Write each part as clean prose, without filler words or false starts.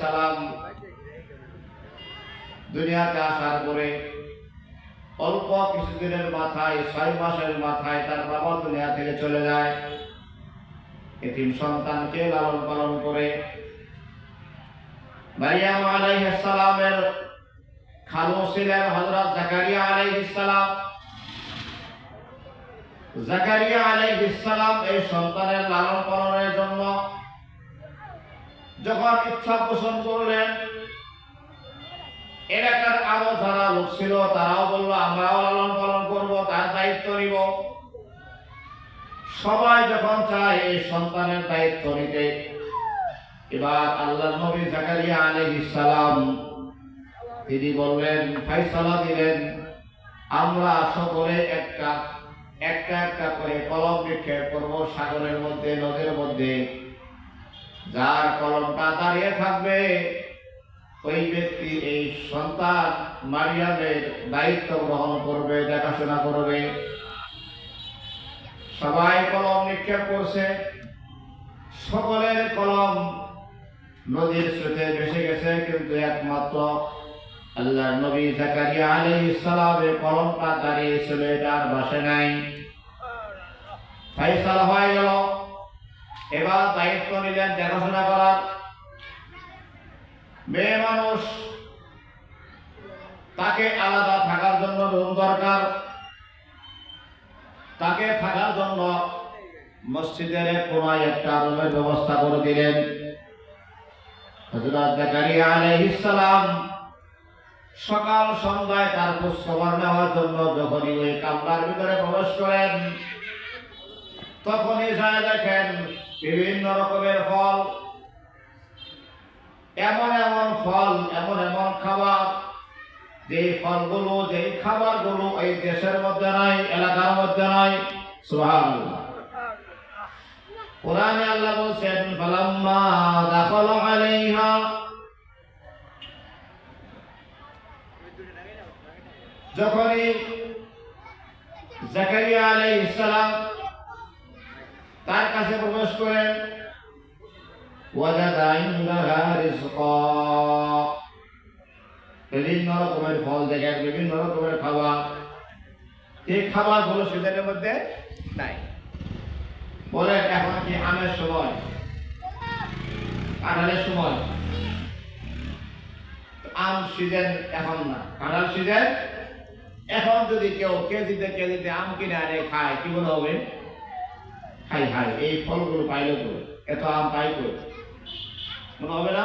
সালাম দুনিয়াতে আসার পরে অল্প কিছুদিনের মাথায় 6 মাসের মাথায় তার বাবা দুনিয়া থেকে চলে যায়। এতিম সন্তানকে লালন পালন করে মারিয়াম আলাইহিস সালামের খালু ছিলেন হযরত জাকারিয়া আলাইহিস সালাম। জাকারিয়া আলাইহিস সালাম এই সন্তানের লালন পালনের জন্য যখন ইচ্ছা পোষণ করলেন, এলাকার আরো যারা লোক ছিল তারাও বলল আমরাও লালন পালন করব, তার দায়িত্ব নিব। সবাই যখন চায় এই সন্তানের দায়িত্ব নিতে, এবার আল্লাহর নবী জাকারিয়া আলাইহিস সালাম তিনি বললেন, ফয়সালা দিলেন, আমরা সকলে একটা একটা করে কলম নিক্ষেপ করব সাগরের মধ্যে, নদীর মধ্যে। যার কলমটা দাঁড়িয়ে থাকবে ওই ব্যক্তি এই সন্তান মারিয়ামের দায়িত্ব গ্রহণ করবে, দেখাশোনা করবে। সবাই কলম নিক্ষেপ করছে, সকলের কলম নদীর স্রোতে ভেসে গেছে, কিন্তু একমাত্র আল্লাহর নবী জাকারিয়া আলাইহিস সালামের কলমটা দাঁড়িয়ে ছিল, এটা আর ভাসে নাই। ফয়সালা হয়ে গেল, এবার দায়িত্ব নিলেন দেখাশোনা করার। মেয়ে মানুষ, তাকে আলাদা থাকার জন্য রুম দরকার, তাকে থাকার জন্য মসজিদের কোনায় একটা রুমের ব্যবস্থা করে দিলেন। হযরত জাকারিয়া আলাইহিস সালাম সকাল সন্ধ্যায় তার খোঁজ খবর নেওয়ার জন্য যখনই ওই কামরার ভিতরে প্রবেশ করেন, তখনই যায় দেখেন বিভিন্ন রকমের ফল, এমন এমন ফল, এমন এমন খাবার, যে ফলগুলো, যে খাবারগুলো এই দেশের মধ্যে নাই, এলাকার মধ্যে নাই। সুবহানাল্লাহ। কোরআনে আল্লাহ বলছেন, ফালাম্মা দাখালা আলাইহা, যখনই জাকারিয়া আলাইহিস সালাম তার কাছে প্রবেশ করেন, ওয়াজাদা ইনদাহা রিজকা, বিভিন্ন রকমের ফল দেখেন, বিভিন্ন রকমের খাবার, এই খাবারগুলো সিজনের মধ্যে নাই। বলেন এখন কি আমের সময়, কাঁঠালের সময়? আম সিজন এখন না, কাঁঠাল সিজন এখন। যদি কেউ কেজিতে আম কিনে আনে খায়, কি মনে হবে? খাই হাই, এই ফলগুলো পাইল করে, এত আম পাই করে, মনে হবে না?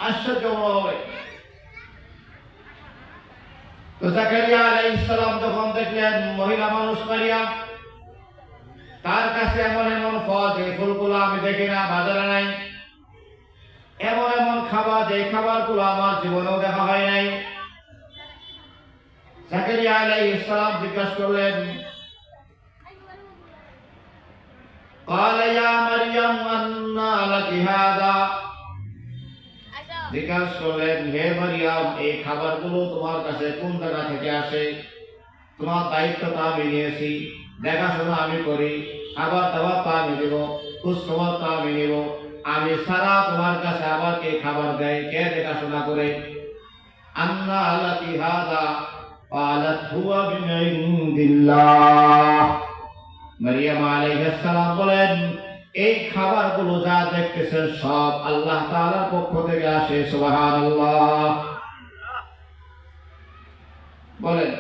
আশ্চর্য মনে হবে। তো জাকারিয়া আলাইহিস সালাম যখন দেখলেন মহিলা মানুষ মারিয়াম, তার কাছে এমন এমন ফল, যে ফুলগুলো আমি দেখি না, বাজারে নাই, এমন এমন খাবার, যে খাবারগুলো আমার জীবনেও দেখা হয় নাই। জাকারিয়া আলাইহিস সালাম জিজ্ঞাসা করলেন, قال يا مريم أنى لك هذا, জিজ্ঞাসা করলেন, হে মারিয়াম, এই খাবারগুলো তোমার কাছে কোন জায়গা থেকে আসে? তোমার দায়িত্বটা আমি নিয়েছি, দেখাশোনা আমি করি, খাবার দাবার তা আমি দেব, খোঁজ খবর তা আমি নেব। আমি সারা তোমার কাছে আবার কে খাবার দেয়, কে দেখাশোনা করে? আন্না লাকি হাযা, ক্বালাত হুয়া মিন ইনদিল্লাহ। মারিয়াম আলাইহিস সালাম বলেন, এই খাবারগুলো যা দেখতেছেন সব আল্লাহ তাআলার পক্ষ থেকে আসে। সুবহানাল্লাহ। বলেন,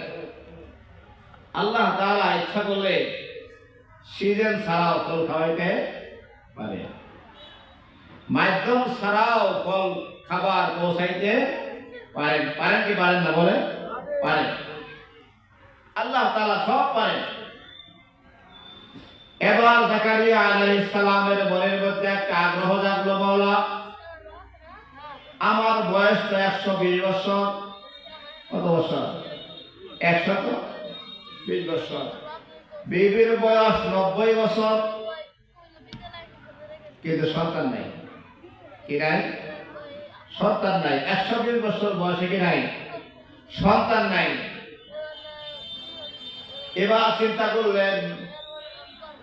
আল্লাহ তাআলা ইচ্ছা করলে সিজন ছাড়াও ফল খাওয়াইতে পারে, মাধ্যম ছাড়াও ফল খাবার পৌঁছাইতে পারেন। পারেন কি পারেন না? বলে পারেন। আল্লাহ তাআলা সব পারেন। এবার জাকারিয়া আলাইহিস সালামের মনের মধ্যে একটা আগ্রহ জাগলো, মাওলা, আমার বয়স তো 120 বছর। কত বছর? 120 বছর। বিবির বয়স 90 বছর, কিন্তু সন্তান নাই। কি নাই? সন্তান নাই। 120 বছর বয়সে কি নাই? সন্তান নাই। এবার চিন্তা করলেন,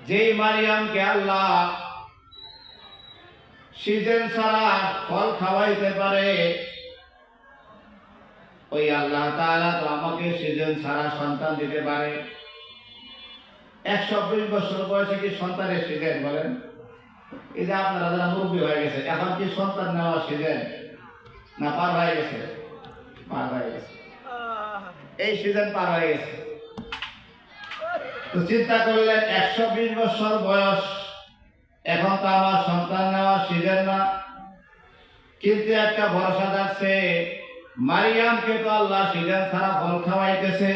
যেই মারিয়ামকে আল্লাহ সিজন ছাড়া ফল খাওয়াইতে পারে, ওই আল্লাহ তাআলা তো আমাকে সিজন ছাড়া সন্তান দিতে পারে। 120 বছর বয়সে কি সন্তানের সিজন বলেন? এই যে আপনারা যারা মুরব্বী হয়ে গেছে, এখন কি সন্তান নেওয়ার সিজন না পার হয়ে গেছে? পার হয়ে গেছে, এই সিজন পার হয়ে গেছে। তো চিন্তা করলেন 120 বছর বয়স, এখন তো আমার সন্তান নেওয়ার সিজন না, কিন্তু একটা ভরসা যাচ্ছে, মারিয়ামকে তো আল্লাহ সিজন ছাড়া ফল খাওয়াইতেছে,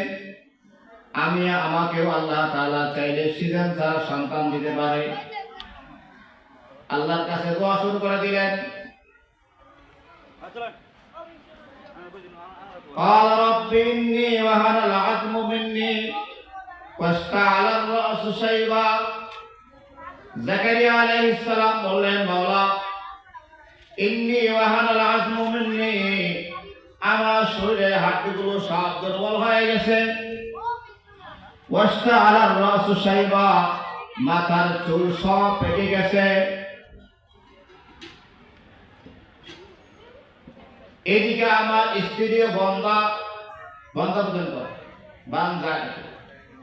আমাকেও আল্লাহ তাআলা চাইলে সিজন ছাড়া সন্তান দিতে পারে। আল্লাহর কাছে দোয়া শুরু করে দিলেন। قال رب إني وهن العظم مني واشتعل الرأس شيبا। জাকারিয়া আলাইহিস সালাম বললেন, মাওলা ইন্নী ওয়াহানাল আযমু মিন্নী, আমার শরীরের হাড়গুলো সব দুর্বল হয়ে গেছে, ওয়াশতাআলার রাসু শাইবা, মাথার চুল সব পেকে গেছে। এদিকে আমার স্ত্রীও বন্ধা পর্যন্ত বান্ধা,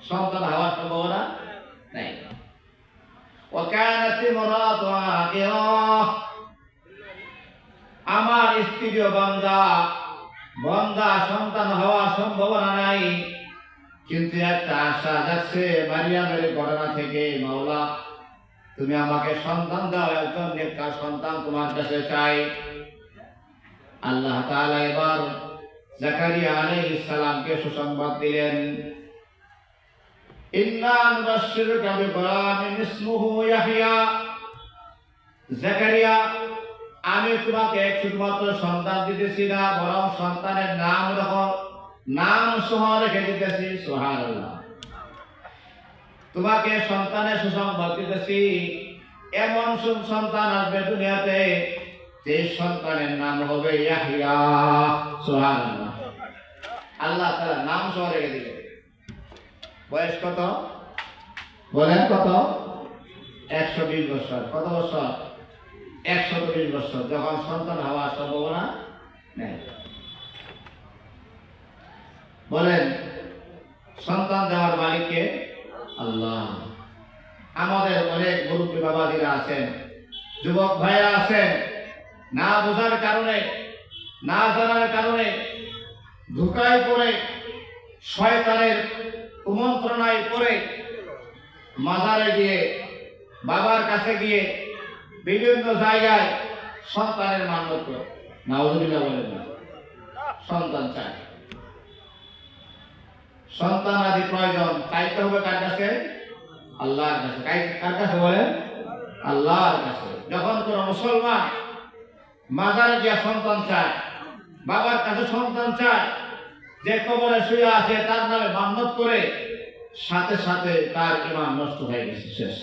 সন্তান হওয়ার সম্ভাবনা নাই। ওয়াকানাত ইমরাতু আকিরা, আমার স্ত্রীও বন্ধা, সন্তান হওয়ার সম্ভাবনা নাই, কিন্তু একটা আশা যাচ্ছে মারিয়ামের ঘটনা থেকে, মাওলা তুমি আমাকে সন্তান দাও, একজন নেককার সন্তান তোমার কাছে চাই। আল্লাহ তাআলা এবার জাকারিয়া আলাইহিস সালামকে সুসংবাদ দিলেন, ইন্না নুবাশশিরুকা বিগুলামিন ইসমুহু ইয়াহইয়া। জাকারিয়া, আমি তোমাকে শুধুমাত্র সন্তান দিতেছি না, বরং সন্তানের নাম সহ রেখে দিতেছি। সুবহানাল্লাহ। তোমাকে সন্তানের সুসংবাদ দিতেছি, এমন সন্তান আসবে দুনিয়াতে যে সন্তানের নাম হবে ইয়াহইয়া। সুবহানাল্লাহ। আল্লাহ তাআলা নাম সহ রেখে দিলেন। বয়স কত বলেন? কত? 120 বছর। কত বছর? 120 বছর, যখন সন্তান হওয়ার সম্ভাবনা নেই। বলেন, সন্তান দেওয়ার মালিককে? আল্লাহ। আমাদের অনেক মুরব্বী বাবাজিরা আছেন, যুবক ভাইরা আছেন, না বোঝার কারণে, না জানার কারণে ধোঁকায় পড়ে, শয়তানের কুমন্ত্রণায় পড়ে মাজারে গিয়ে, বাবার কাছে গিয়ে, বিভিন্ন জায়গায় সন্তানের মান্যত করে। নাউযুবিল্লাহ বলেন না। সন্তান চায়, সন্তান আদি প্রয়োজন, চাইতে হবে কার কাছে? আল্লাহর কাছে। কার কাছে বলেন? আল্লাহর কাছে। যখন কোন মুসলমান মাজারে গিয়ে সন্তান চায়, বাবার কাছে সন্তান চায়, যে কবরে শুয়ে আছে তার নামে মান্যত করে, সাথে সাথে তার ঈমান নষ্ট হয়ে গেছে, শেষ।